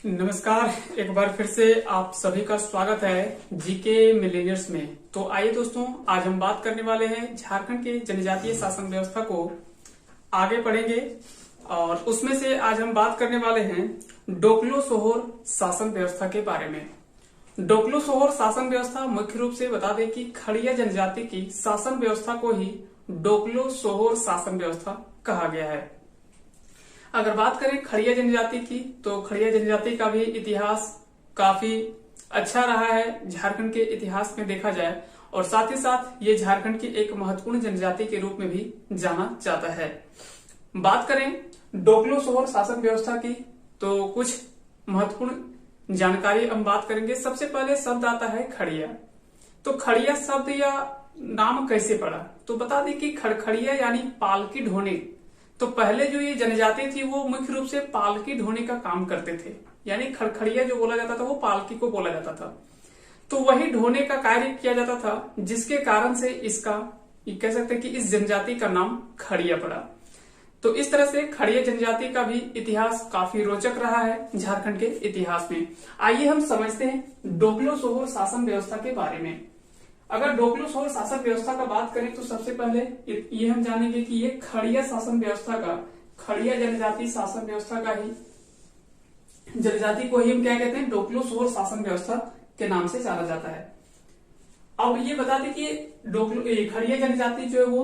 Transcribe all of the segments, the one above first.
नमस्कार। एक बार फिर से आप सभी का स्वागत है जीके मिलेनियर्स में। तो आइए दोस्तों, आज हम बात करने वाले हैं झारखंड के जनजातीय शासन व्यवस्था को आगे पढ़ेंगे और उसमें से आज हम बात करने वाले हैं डोकलो सोहोर शासन व्यवस्था के बारे में। डोकलो सोहोर शासन व्यवस्था मुख्य रूप से बता दें कि खड़िया जनजाति की शासन व्यवस्था को ही डोकलो सोहोर शासन व्यवस्था कहा गया है। अगर बात करें खड़िया जनजाति की, तो खड़िया जनजाति का भी इतिहास काफी अच्छा रहा है झारखंड के इतिहास में देखा जाए, और साथ ही साथ ये झारखंड की एक महत्वपूर्ण जनजाति के रूप में भी जाना जाता है। बात करें डोकलो सोहोर शासन व्यवस्था की, तो कुछ महत्वपूर्ण जानकारी हम बात करेंगे। सबसे पहले शब्द आता है खड़िया। तो खड़िया शब्द या नाम कैसे पड़ा, तो बता दें कि खड़खड़िया यानी पालकी ढोने। तो पहले जो ये जनजाति थी वो मुख्य रूप से पालकी ढोने का काम करते थे, यानी खड़खड़िया जो बोला जाता था वो पालकी को बोला जाता था। तो वही ढोने का कार्य किया जाता था, जिसके कारण से इसका ये कह सकते हैं कि इस जनजाति का नाम खड़िया पड़ा। तो इस तरह से खड़िया जनजाति का भी इतिहास काफी रोचक रहा है झारखंड के इतिहास में। आइए हम समझते हैं डोकलो सोहोर शासन व्यवस्था के बारे में। अगर डोकलो सोहोर शासन व्यवस्था का बात करें तो सबसे पहले ये हम जानेंगे कि ये खड़िया शासन व्यवस्था का, खड़िया जनजाति शासन व्यवस्था का ही, जनजाति को ही हम क्या कहते हैं, डोकलो सोहोर शासन व्यवस्था के नाम से जाना जाता है। अब ये बता दें कि डोकलो खड़िया जनजाति जो है वो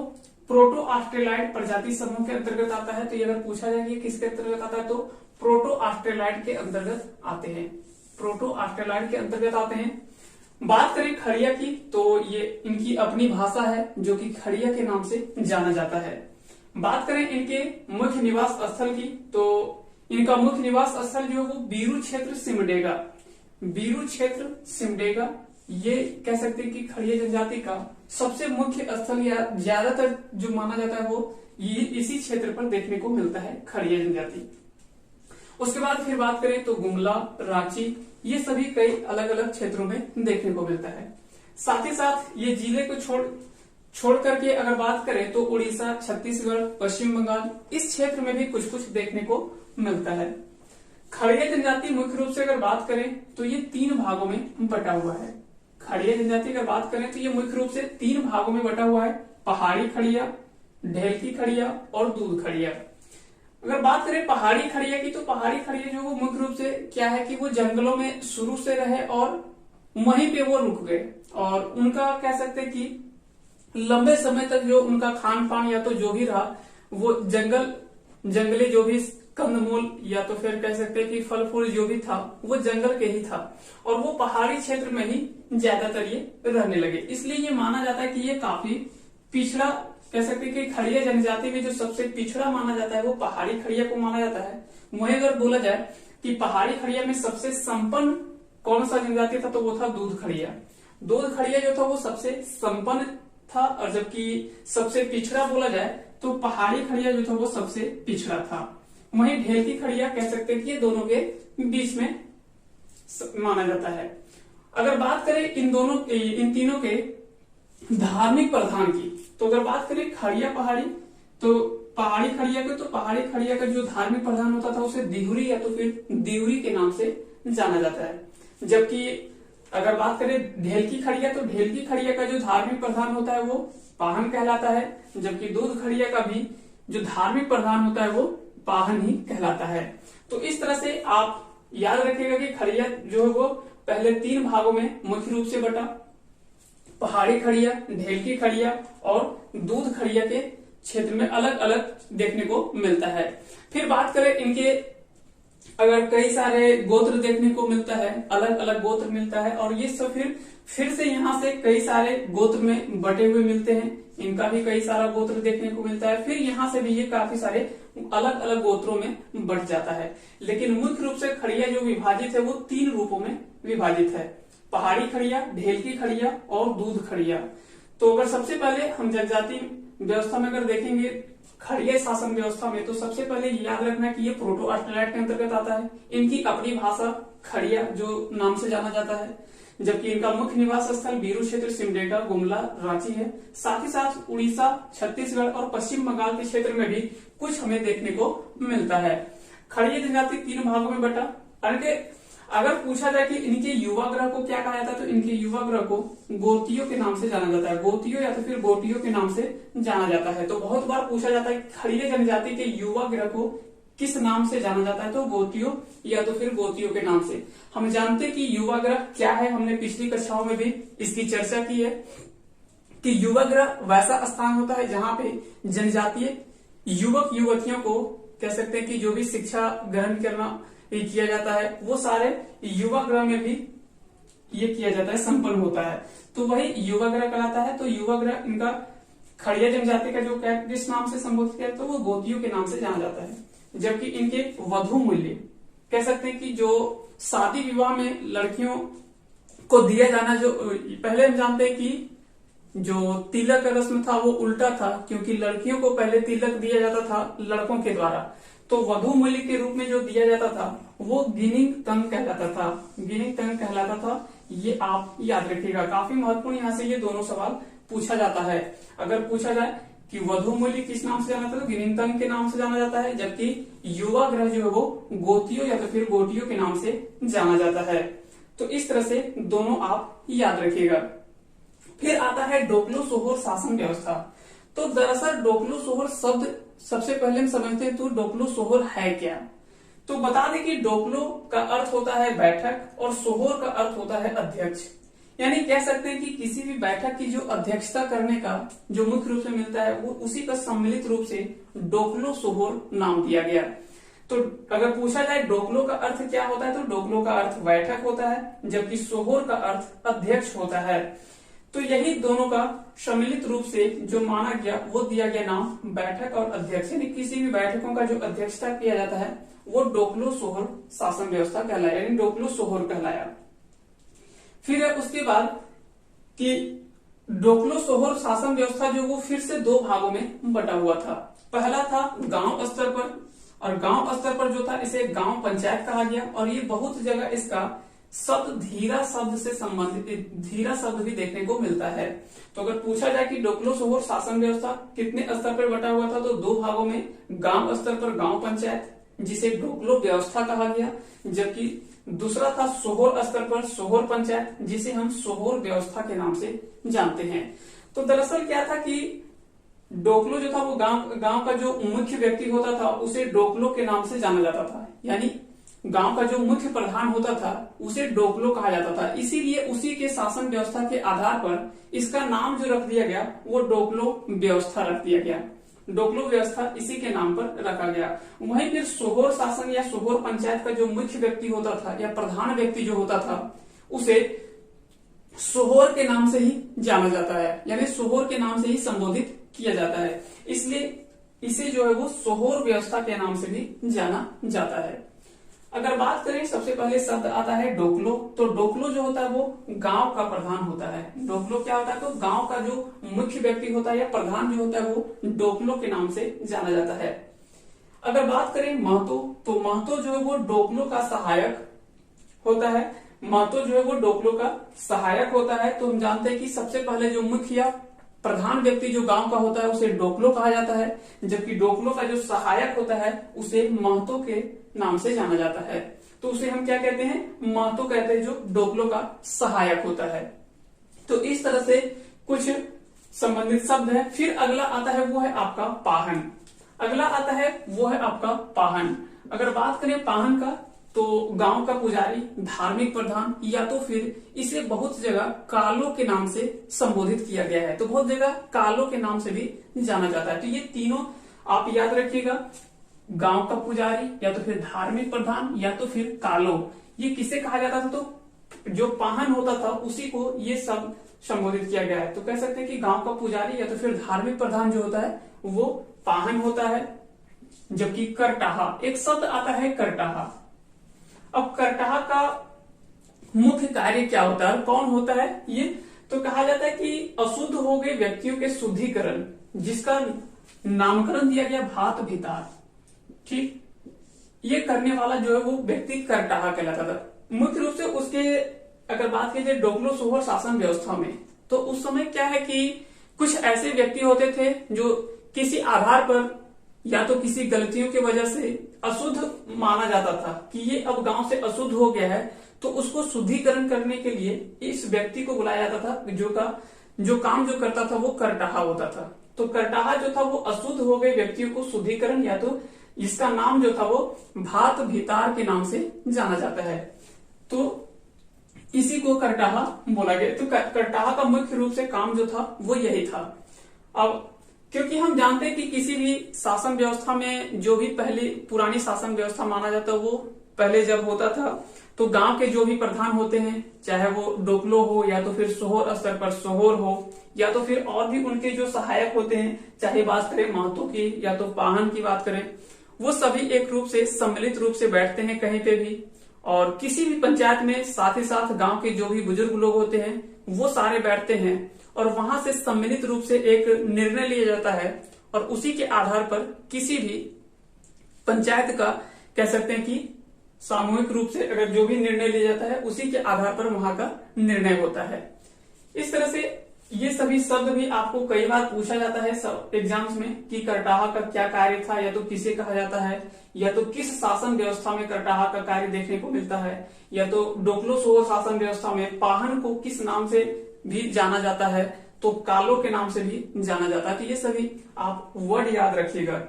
प्रोटो ऑस्ट्रेलाइड प्रजाति समूह के अंतर्गत आता है। तो ये अगर पूछा जाए कि किसके अंतर्गत आता है, तो प्रोटो ऑस्ट्रेलाइड के अंतर्गत आते हैं, प्रोटो ऑस्ट्रेलाइड के अंतर्गत आते हैं। बात करें खड़िया की, तो ये इनकी अपनी भाषा है जो कि खड़िया के नाम से जाना जाता है। बात करें इनके मुख्य निवास स्थल की, तो इनका मुख्य निवास स्थल जो है वो बीरू क्षेत्र सिमडेगा, बीरू क्षेत्र सिमडेगा, ये कह सकते हैं कि खड़िया जनजाति का सबसे मुख्य स्थल या ज्यादातर जो माना जाता है वो ये इसी क्षेत्र पर देखने को मिलता है, खड़िया जनजाति। उसके बाद फिर बात करें तो गुमला, रांची, ये सभी कई अलग अलग क्षेत्रों में देखने को मिलता है। साथ ही साथ ये जिले को छोड़ करके अगर बात करें तो उड़ीसा, छत्तीसगढ़, पश्चिम बंगाल, इस क्षेत्र में भी कुछ कुछ देखने को मिलता है। खड़िया जनजाति मुख्य रूप से अगर बात करें तो ये 3 भागों में बटा हुआ है। खड़िया जनजाति अगर बात करें तो ये मुख्य रूप से 3 भागों में बटा हुआ है, पहाड़ी खड़िया, ढेलकी खड़िया और दूध खड़िया। अगर बात करें पहाड़ी खड़िया की, तो पहाड़ी खड़िया जो वो मुख्य रूप से क्या है कि वो जंगलों में शुरू से रहे और वहीं पे वो रुक गए, और उनका कह सकते हैं कि लंबे समय तक जो उनका खान पान या तो जो भी रहा वो जंगली जो भी कंदमूल या तो फिर कह सकते हैं कि फल फूल जो भी था वो जंगल के ही था, और वो पहाड़ी क्षेत्र में ही ज्यादातर ये रहने लगे। इसलिए ये माना जाता है कि ये काफी पिछड़ा, कह सकते हैं कि खड़िया जनजाति में जो सबसे पिछड़ा माना जाता है वो पहाड़ी खड़िया को माना जाता है। वहीं अगर बोला जाए कि पहाड़ी खड़िया में सबसे संपन्न कौन सा जनजाति था, तो वो था दूध खड़िया। दूध खड़िया जो था वो सबसे संपन्न था, और जबकि सबसे पिछड़ा बोला जाए तो पहाड़ी खड़िया जो था वो सबसे पिछड़ा था। वहीं ढेलकी खड़िया कह सकते हैं कि ये दोनों के बीच में माना जाता है। अगर बात करें इन तीनों के धार्मिक प्रधान की, तो अगर बात करें खड़िया पहाड़ी, तो पहाड़ी खड़िया के, तो पहाड़ी खड़िया का जो धार्मिक प्रधान होता था उसे दिहुरी या तो फिर दिउरी के नाम से जाना जाता है। जबकि अगर बात करें ढेलकी खड़िया, तो ढेलकी खड़िया का जो धार्मिक प्रधान होता है वो पाहन कहलाता है, जबकि दूध खड़िया का भी जो धार्मिक प्रधान होता है वो पाहन ही कहलाता है। तो इस तरह से आप याद रखिएगा कि खड़िया जो है वो पहले 3 भागों में मुख्य रूप से बटा, पहाड़ी खड़िया, ढेलकी खड़िया और दूध खड़िया के क्षेत्र में अलग अलग देखने को मिलता है। फिर बात करें इनके, अगर कई सारे गोत्र देखने को मिलता है, अलग अलग गोत्र मिलता है, और ये सब फिर से यहाँ से कई सारे गोत्र में बटे हुए मिलते हैं। इनका भी कई सारा गोत्र देखने को मिलता है, फिर यहाँ से भी ये काफी सारे अलग अलग गोत्रों में बट जाता है। लेकिन मुख्य रूप से खड़िया जो विभाजित है वो 3 रूपों में विभाजित है, पहाड़ी खड़िया, ढेलकी खड़िया और दूध खड़िया। तो अगर सबसे पहले हम जनजाति व्यवस्था में अगर देखेंगे खड़िया शासन व्यवस्था में, तो सबसे पहले याद रखना है कि ये प्रोटो ऑस्ट्रेलाइड के अंतर्गत आता है। इनकी अपनी भाषा खड़िया जो नाम से जाना जाता है, जबकि इनका मुख्य निवास स्थल बीरू क्षेत्र सिमडेगा, गुमला, रांची है। साथ ही साथ उड़ीसा, छत्तीसगढ़ और पश्चिम बंगाल के क्षेत्र में भी कुछ हमें देखने को मिलता है। खड़िया जनजाति 3 भागों में बटा, इनके अगर पूछा जाए कि इनके युवा ग्रह को क्या कहा जाता है, तो इनके युवा ग्रह को गोतियों के नाम से जाना जाता है। गोतियों या तो फिर गोटियों के नाम से जाना जाता है। तो बहुत बार पूछा जाता है कि खड़िया जनजाति के युवा ग्रह को किस नाम से जाना जाता है, तो गोतियों या तो फिर गोतियों के नाम से। हम जानते हैं कि युवा ग्रह क्या है, हमने पिछली कक्षाओं में भी इसकी चर्चा की है कि युवा ग्रह वैसा स्थान होता है जहां पे जनजातीय युवक युवतियों को कह सकते हैं कि जो भी शिक्षा ग्रहण करना किया जाता है वो सारे युवा ग्रह में भी ये किया जाता है, संपन्न होता है। तो वही युवा ग्रह कहलाता है। तो युवा ग्रह इनका खड़िया जनजाति का जो किस नाम से संबोधित किया, तो वो गोतियों के नाम से जाना जाता है। जबकि इनके वधु मूल्य कह सकते हैं कि जो शादी विवाह में लड़कियों को दिया जाना, जो पहले हम जानते हैं कि जो तिलक रस्म था वो उल्टा था, क्योंकि लड़कियों को पहले तिलक दिया जाता था लड़कों के द्वारा। तो वधु मूल्य के रूप में जो दिया जाता था वो गिनिंग तंग कहलाता था। गिनिंग तंग कहलाता था, ये आप याद रखिएगा, काफी महत्वपूर्ण यहाँ से ये दोनों सवाल पूछा जाता है। अगर पूछा जाए कि वधु मूल्य किस नाम से जाना जाता है, तो गिनिंग तंग के नाम से जाना जाता है। जबकि युवा ग्रह जो है वो गोतियों या तो फिर गोटियों के नाम से जाना जाता है। तो इस तरह से दोनों आप याद रखिएगा। फिर आता है डोकलो सोहोर शासन व्यवस्था। तो दरअसल डोकलो सोहोर शब्द सबसे पहले हम समझते हैं, तो डोकलो सोहोर है क्या। तो बता दें कि डोकलो का अर्थ होता है बैठक और सोहोर का अर्थ होता है अध्यक्ष। यानी कह सकते हैं कि किसी भी बैठक की जो अध्यक्षता करने का जो मुख्य रूप से मिलता है वो उसी का सम्मिलित रूप से डोकलो सोहोर नाम दिया गया। तो अगर पूछा जाए डोकलो का अर्थ क्या होता है, तो डोकलो का अर्थ बैठक होता है, जबकि सोहोर का अर्थ अध्यक्ष होता है। तो यही दोनों का सम्मिलित रूप से जो माना गया वो दिया गया नाम बैठक और अध्यक्ष। यानी किसी भी बैठकों का जो अध्यक्षता किया जाता है वो डोकलो सोहोर शासन व्यवस्था कहलाया, यानी डोकलो सोहोर कहलाया। फिर उसके बाद कि डोकलो सोहोर शासन व्यवस्था जो वो फिर से दो भागों में बटा हुआ था। पहला था गांव स्तर पर, और गांव स्तर पर जो था इसे गांव पंचायत कहा गया। और ये बहुत जगह इसका शब्द धीरा शब्द से संबंधित धीरा शब्द भी देखने को मिलता है। तो अगर पूछा जाए कि डोकलो सोहोर शासन व्यवस्था कितने स्तर पर बटा हुआ था, तो दो भागों में, गांव स्तर पर गांव पंचायत जिसे डोकलो व्यवस्था कहा गया, जबकि दूसरा था सोहोर स्तर पर सोहोर पंचायत जिसे हम सोहोर व्यवस्था के नाम से जानते हैं। तो दरअसल क्या था कि डोकलो जो था वो गांव का जो मुख्य व्यक्ति होता था उसे डोकलो के नाम से जाना जाता था। यानी गांव का जो मुख्य प्रधान होता था उसे डोकलो कहा जाता था। इसीलिए उसी के शासन व्यवस्था के आधार पर इसका नाम जो रख दिया गया वो डोकलो व्यवस्था रख दिया गया। डोकलो व्यवस्था इसी के नाम पर रखा गया। वहीं फिर सोहोर शासन या सोहोर पंचायत का जो मुख्य व्यक्ति होता था या प्रधान व्यक्ति जो होता था उसे सोहोर के नाम से ही जाना जाता है, यानी सोहोर के नाम से ही संबोधित किया जाता है। इसलिए इसे जो है वो सोहोर व्यवस्था के नाम से भी जाना जाता है। अगर बात करें, सबसे पहले शब्द आता है डोकलो। तो डोकलो जो होता है वो गांव का प्रधान होता है। डोकलो क्या होता है, तो गांव का जो मुख्य व्यक्ति होता है या प्रधान जो होता है वो डोकलो के नाम से जाना जाता है। अगर बात करें महतो, तो महतो जो है वो डोकलो का सहायक होता है। महतो जो है वो डोकलो का सहायक होता है। तो हम जानते हैं कि सबसे पहले जो मुखिया प्रधान व्यक्ति जो गांव का होता है उसे डोकलो कहा जाता है, जबकि डोकलो का जो सहायक होता है उसे महतो के नाम से जाना जाता है। तो उसे हम क्या कहते हैं, महतो कहते हैं, जो डोकलो का सहायक होता है। तो इस तरह से कुछ संबंधित शब्द है। फिर अगला आता है वो है आपका पाहन। अगला आता है वो है आपका पाहन। अगर बात करें पाहन का, तो गांव का पुजारी, धार्मिक प्रधान, या तो फिर इसे बहुत जगह कालो के नाम से संबोधित किया गया है। तो बहुत जगह कालो के नाम से भी जाना जाता है। तो ये तीनों आप याद रखिएगा, गांव का पुजारी या तो फिर धार्मिक प्रधान या तो फिर कालो, ये किसे कहा जाता था, तो जो पाहन होता था उसी को ये सब संबोधित किया गया है। तो कह सकते हैं कि गांव का पुजारी या तो फिर धार्मिक प्रधान जो होता है वो पाहन होता है। जबकि करटाहा, एक शब्द आता है करटाहा। अब करटाहा का मुख्य कार्य क्या होता है, कौन होता है ये, तो कहा जाता है कि अशुद्ध हो गए व्यक्तियों के शुद्धिकरण, जिसका नामकरण दिया गया भात भितार, ठीक, ये करने वाला जो है वो व्यक्ति करटाहा कहलाता था। मुख्य रूप से उसके अगर बात की जाए डोकलो सोहोर शासन व्यवस्था में, तो उस समय क्या है कि कुछ ऐसे व्यक्ति होते थे जो किसी आधार पर या तो किसी गलतियों की वजह से अशुद्ध माना जाता था कि ये अब गांव से अशुद्ध हो गया है, तो उसको शुद्धिकरण करने के लिए इस व्यक्ति को बुलाया जाता था, जो काम जो करता था वो करटाहा होता था। तो करटाहा जो था वो अशुद्ध हो गए व्यक्तियों को शुद्धिकरण, या तो इसका नाम जो था वो भात भितार के नाम से जाना जाता है। तो इसी को करटाहा बोला गया। तो करटाहा का मुख्य रूप से काम जो था वो यही था। अब क्योंकि हम जानते हैं कि किसी भी शासन व्यवस्था में जो भी पहले पुरानी शासन व्यवस्था माना जाता है, वो पहले जब होता था तो गांव के जो भी प्रधान होते हैं, चाहे वो डोकलो हो या तो फिर सोहर स्तर पर सोहर हो, या तो फिर और भी उनके जो सहायक होते हैं, चाहे बात करें महतो की या तो पाहन की बात करें, वो सभी एक रूप से सम्मिलित रूप से बैठते हैं कहीं पे भी। और किसी भी पंचायत में साथ ही साथ गांव के जो भी बुजुर्ग लोग होते हैं वो सारे बैठते हैं और वहां से सम्मिलित रूप से एक निर्णय लिया जाता है, और उसी के आधार पर किसी भी पंचायत का कह सकते हैं कि सामूहिक रूप से अगर जो भी निर्णय लिया जाता है उसी के आधार पर वहां का निर्णय होता है। इस तरह से ये सभी शब्द भी आपको कई बार पूछा जाता है सब एग्जाम्स में कि करटाहा का क्या कार्य था, या तो किसे कहा जाता है, या तो किस शासन व्यवस्था में करटाहा का कार्य देखने को मिलता है, या तो डोकलो सोहर शासन व्यवस्था में पाहन को किस नाम से भी जाना जाता है, तो कालो के नाम से भी जाना जाता है। तो ये सभी आप वर्ड याद रखिएगा।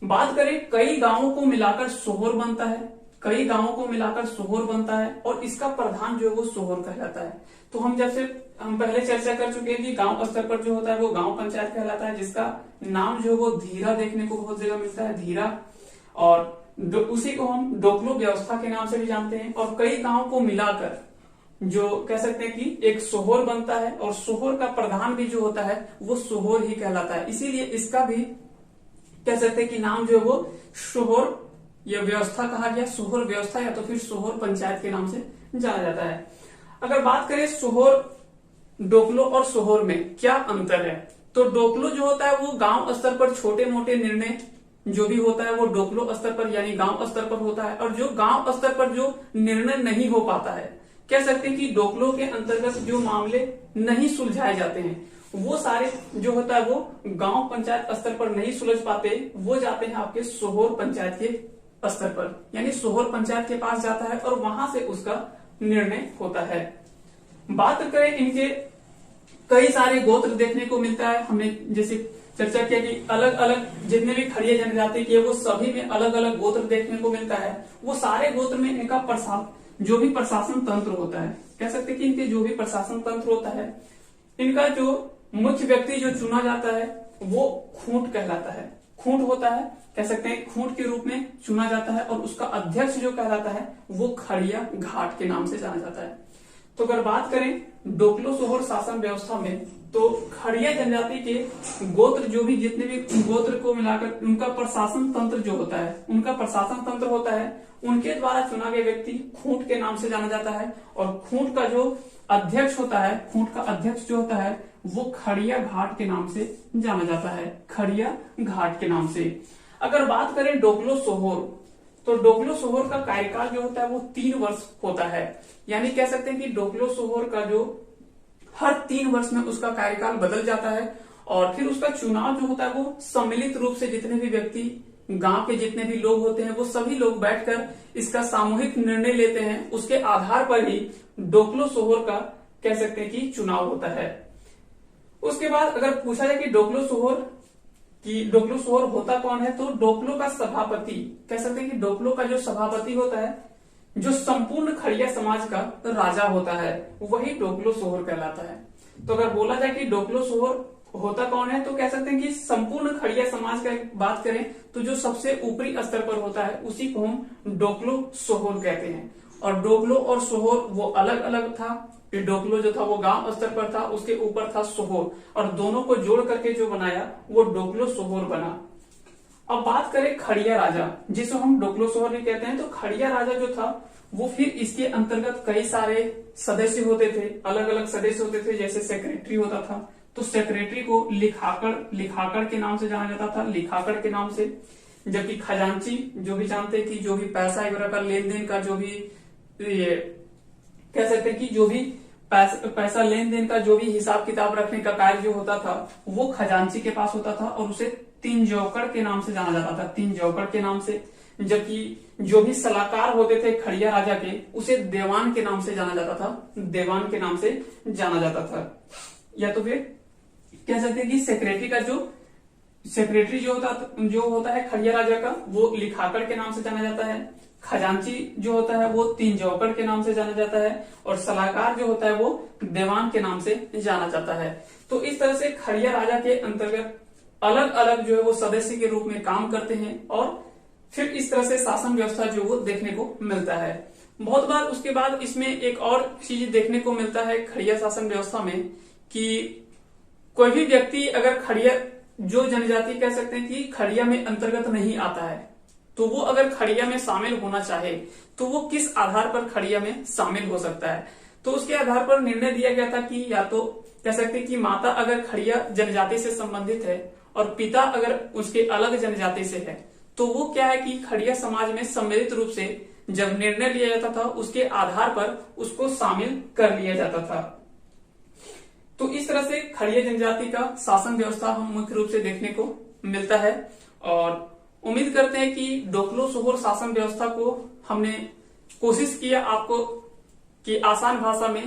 बात करें कई गांवों को मिलाकर सोहर बनता है, कई गांवों को मिलाकर सोहर बनता है, और इसका प्रधान जो है वो सोहर कहलाता है। तो हम पहले चर्चा कर चुके हैं कि गांव स्तर पर जो होता है वो गांव पंचायत कहलाता है, जिसका नाम जो है वो धीरा देखने को बहुत जगह मिलता है, धीरा, और उसी को हम डोकलो व्यवस्था के नाम से भी जानते हैं। और कई गांव को मिलाकर जो कह सकते हैं कि एक सोहर बनता है, और सोहर का प्रधान भी जो होता है वो सोहर ही कहलाता है। इसीलिए इसका भी कह सकते हैं कि नाम जो है वो सोहर यह व्यवस्था कहा गया, सोहर व्यवस्था या तो फिर सोहर पंचायत के नाम से जाना जाता है। अगर बात करें सोहर, डोकलो और सोहर में क्या अंतर है, तो डोकलो जो होता है वो गांव स्तर पर छोटे मोटे निर्णय जो भी होता है वो डोकलो स्तर पर यानी गांव स्तर पर होता है, और जो गांव स्तर पर जो निर्णय नहीं हो पाता है, कह सकते हैं कि डोकलो के अंतर्गत जो मामले नहीं सुलझाए जाते हैं वो सारे जो होता है वो गांव पंचायत स्तर पर नहीं सुलझ पाते, वो जाते हैं आपके सोहर पंचायत के स्तर पर, यानी सोहर पंचायत के पास जाता है और वहां से उसका निर्णय होता है। बात करें इनके कई सारे गोत्र देखने को मिलता है। हमने जैसे चर्चा किया कि अलग अलग जितने भी खड़िया जनजाति के वो सभी में अलग अलग गोत्र देखने को मिलता है। वो सारे गोत्र में इनका जो भी प्रशासन तंत्र होता है, कह सकते हैं कि इनके जो भी प्रशासन तंत्र होता है, इनका जो मुख्य व्यक्ति जो चुना जाता है वो खूंट कहलाता है। खूंट होता है, कह सकते हैं खूंट के रूप में चुना जाता है, और उसका अध्यक्ष जो कहलाता है वो खड़िया घाट के नाम से जाना जाता है। तो अगर बात करें डोकलो सोहर शासन व्यवस्था में, तो खड़िया जनजाति के गोत्र जो भी जितने भी गोत्र को मिलाकर उनका प्रशासन तंत्र जो होता है, उनका प्रशासन तंत्र होता है, उनके द्वारा चुना गया व्यक्ति खूंट के नाम से जाना जाता है। और खूंट का जो अध्यक्ष होता है, खूंट का अध्यक्ष जो होता है वो खड़िया घाट के नाम से जाना जाता है, खड़िया घाट के नाम से। अगर बात करें डोकलो सोहर, तो डोकलो सोहर का कार्यकाल जो होता है वो 3 वर्ष होता है, यानी कह सकते हैं कि डोकलो सोहर का जो हर 3 वर्ष में उसका कार्यकाल बदल जाता है, और फिर उसका चुनाव जो होता है वो सम्मिलित रूप से जितने भी व्यक्ति गांव के जितने भी लोग होते हैं वो सभी लोग बैठकर इसका सामूहिक निर्णय लेते हैं। उसके आधार पर ही डोकलो सोहर का कह सकते हैं कि चुनाव होता है। उसके बाद अगर पूछा जाए कि डोकलो सोहर होता कौन है, तो डोकलो का सभापति, कह सकते हैं कि डोकलो का जो सभापति होता है, जो संपूर्ण खड़िया समाज का राजा होता है, वही डोकलो सोहर कहलाता है। तो अगर बोला जाए कि डोकलो सोहर होता कौन है, तो कह सकते हैं कि संपूर्ण खड़िया समाज का बात करें तो जो सबसे ऊपरी स्तर पर होता है उसी को हम डोकलो सोहर कहते हैं। और डोकलो और सोहर वो अलग अलग था। डोकलो जो था वो गांव स्तर पर था, उसके ऊपर था सोहर, और दोनों को जोड़ करके जो बनाया वो डोकलो सोहर बना। अब बात करें खड़िया राजा, जिसको हम डोकलो सोहर भी कहते हैं, तो खड़िया राजा जो था वो फिर इसके अंतर्गत कई सारे सदस्य होते थे, अलग अलग सदस्य होते थे। जैसे सेक्रेटरी होता था, तो सेक्रेटरी को लिखाकड़ के नाम से जाना जाता था, लिखाकड़ के नाम से। जबकि खजांची जो भी जानते हैं कि जो भी पैसा वगैरह का लेन देन का जो भी ये कह सकते हैं कि जो भी पैसा लेन देन का जो भी हिसाब किताब रखने का कार्य जो होता था वो खजांची के पास होता था और उसे तीन जौकड़ के नाम से जाना जाता था, तीन जौकड़ के नाम से। जबकि जो भी सलाहकार होते थे खड़िया राजा के, उसे देवान के नाम से जाना जाता था, देवान के नाम से जाना जाता था। या तो फिर कह सकते हैं कि सेक्रेटरी जो होता है खड़िया राजा का, वो लिखाकड़ के नाम से जाना जाता है। खजांची जो होता है वो तीन जौकड़ के नाम से जाना जाता है और सलाहकार जो होता है वो देवान के नाम से जाना जाता है। तो इस तरह से खड़िया राजा के अंतर्गत अलग अलग जो है वो सदस्य के रूप में काम करते हैं और फिर इस तरह से शासन व्यवस्था जो वो देखने को मिलता है। बहुत बार उसके बाद इसमें एक और चीज देखने को मिलता है खड़िया शासन व्यवस्था में कि कोई भी व्यक्ति अगर खड़िया जो जनजाति कह सकते हैं कि खड़िया में अंतर्गत नहीं आता है, तो वो अगर खड़िया में शामिल होना चाहे तो वो किस आधार पर खड़िया में शामिल हो सकता है। तो उसके आधार पर निर्णय दिया गया था कि या तो कह सकते हैं कि माता अगर खड़िया जनजाति से संबंधित है और पिता अगर उसके अलग जनजाति से है, तो वो क्या है कि खड़िया समाज में सम्मिलित रूप से जब निर्णय लिया जाता था उसके आधार पर उसको शामिल कर लिया जाता था। तो इस तरह से खड़िया जनजाति का शासन व्यवस्था हम मुख्य रूप से देखने को मिलता है और उम्मीद करते हैं कि डोकलो सोहोर शासन व्यवस्था को हमने कोशिश किया आपको कि आसान भाषा में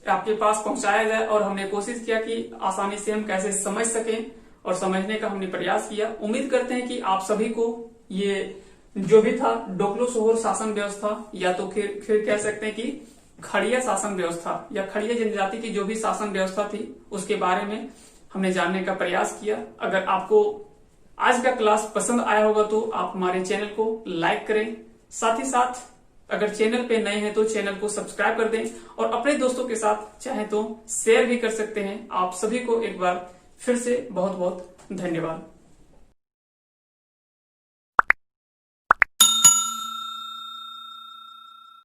आपके पास पहुंचाया जाए और हमने कोशिश किया कि आसानी से हम कैसे समझ सकें और समझने का हमने प्रयास किया। उम्मीद करते हैं कि आप सभी को ये जो भी था डोकलो सोहोर शासन व्यवस्था या तो फिर कह सकते हैं कि खड़िया शासन व्यवस्था या खड़िया जनजाति की जो भी शासन व्यवस्था थी उसके बारे में हमने जानने का प्रयास किया। अगर आपको आज का क्लास पसंद आया होगा तो आप हमारे चैनल को लाइक करें, साथ ही साथ अगर चैनल पे नए हैं तो चैनल को सब्सक्राइब कर दें और अपने दोस्तों के साथ चाहे तो शेयर भी कर सकते हैं। आप सभी को एक बार फिर से बहुत बहुत धन्यवाद।